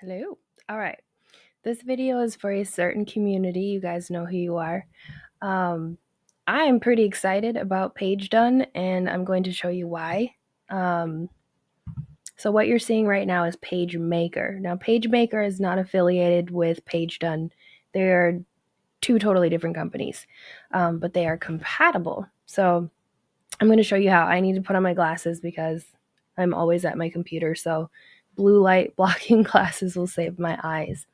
Hello. All right. This video is for a certain community. You guys know who you are. Um, I am pretty excited about Pagedone, and I'm going to show you why. So what you're seeing right now is Pagemaker. Now, Pagemaker is not affiliated with Pagedone. They are two totally different companies, but they are compatible. So I'm going to show you how. I need to put on my glasses because I'm always at my computer, so blue light blocking glasses will save my eyes.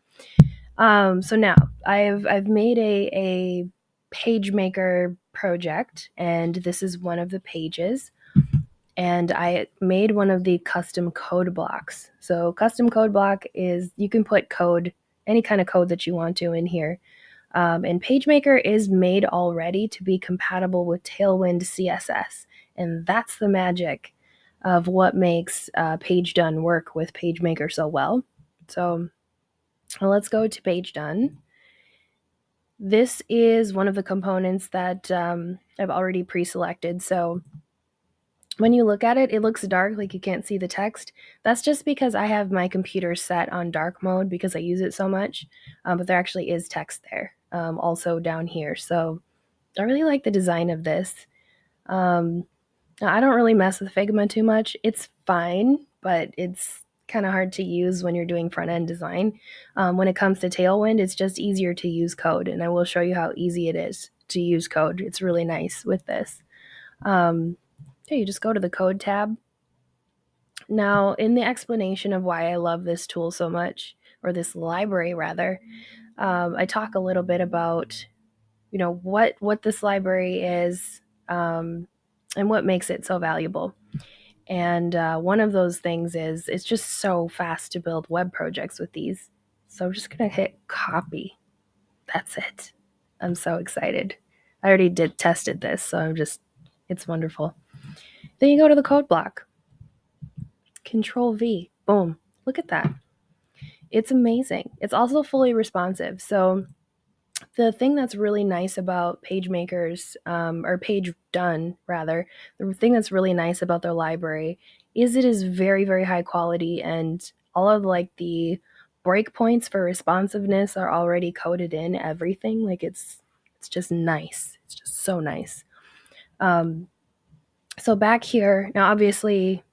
So now I've made a Pagemaker project, and this is one of the pages. And I made one of the custom code blocks. So custom code block is you can put code, any kind of code that you want to in here. And Pagemaker is made already to be compatible with Tailwind CSS, and that's the magic of what makes Pagedone work with Pagemaker so well. So let's go to Pagedone. This is one of the components that I've already pre-selected. So when you look at it, it looks dark, like you can't see the text. That's just because I have my computer set on dark mode because I use it so much. But there actually is text there, also down here. So I really like the design of this. I don't really mess with Figma too much. It's fine, but it's kind of hard to use when you're doing front-end design. When it comes to Tailwind, it's just easier to use code, and I will show you how easy it is to use code. It's really nice with this. Okay, you just go to the Code tab. Now, in the explanation of why I love this tool so much, or this library rather, I talk a little bit about, what this library is, and what makes it so valuable. And one of those things is it's just so fast to build web projects with these. So I'm just going to hit copy. That's it. I'm so excited. I already tested this, so it's wonderful. Then you go to the code block. Control V. Boom. Look at that. It's amazing. It's also fully responsive. So the thing that's really nice about PageMakers, or Pagedone rather, the thing that's really nice about their library is it is very, very high quality, and all of like the breakpoints for responsiveness are already coded in everything. Like it's just nice. It's just so nice. So back here, now obviously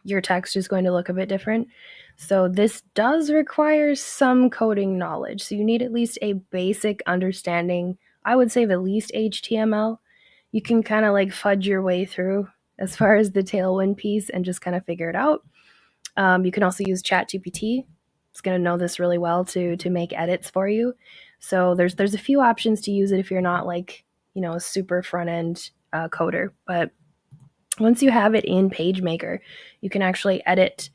your text is going to look a bit different. So this does require some coding knowledge. So you need at least a basic understanding, I would say, of at least HTML. You can kind of like fudge your way through as far as the Tailwind piece and just kind of figure it out. You can also use ChatGPT. It's going to know this really well to make edits for you. So there's a few options to use it if you're not like, a super front end coder. But once you have it in Pagemaker, you can actually edit.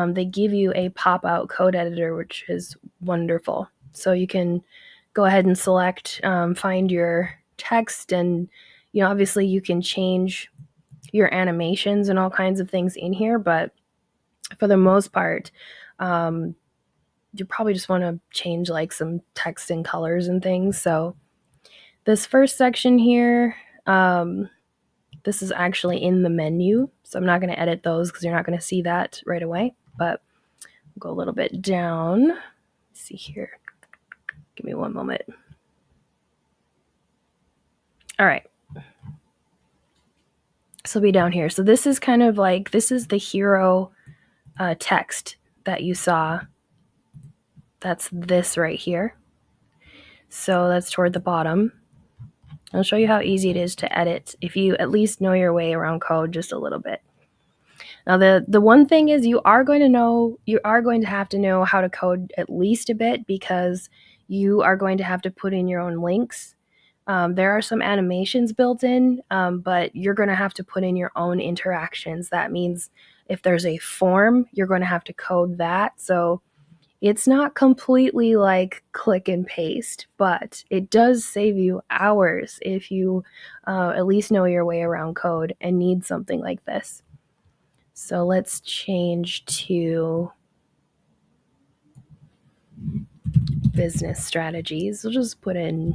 They give you a pop-out code editor, which is wonderful. So you can go ahead and select, find your text, and obviously you can change your animations and all kinds of things in here. But for the most part, you probably just want to change like some text and colors and things. So this first section here, this is actually in the menu, so I'm not going to edit those because you're not going to see that right away, but I'll go a little bit down. Let's see here. Give me one moment. All right. So it'll be down here. So this is kind of like, this is the hero text that you saw. That's this right here. So that's toward the bottom. I'll show you how easy it is to edit if you at least know your way around code just a little bit. Now, the one thing is you are going to have to know how to code at least a bit, because you are going to have to put in your own links. There are some animations built in, but you're going to have to put in your own interactions. That means if there's a form, you're going to have to code that. So it's not completely like click and paste, but it does save you hours if you at least know your way around code and need something like this. So let's change to business strategies. We'll just put in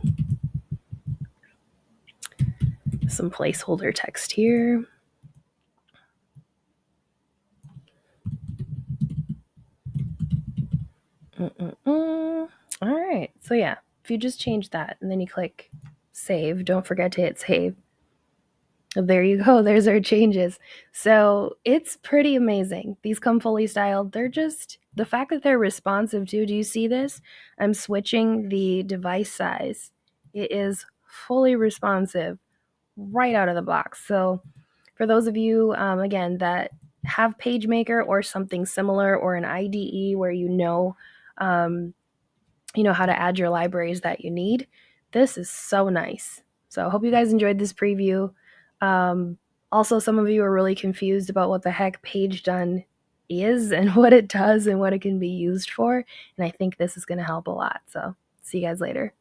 some placeholder text here. All right. So yeah, if you just change that and then you click save, don't forget to hit save. There you go. There's our changes. So it's pretty amazing. These come fully styled. They're just the fact that they're responsive too. Do you see this? I'm switching the device size. It is fully responsive right out of the box. So for those of you, again, that have Pagemaker or something similar or an IDE where um, you know how to add your libraries that you need, this is so nice. So I hope you guys enjoyed this preview. Um, Also, some of you are really confused about what the heck Pagedone is and what it does and what it can be used for. And I think this is going to help a lot. So see you guys later.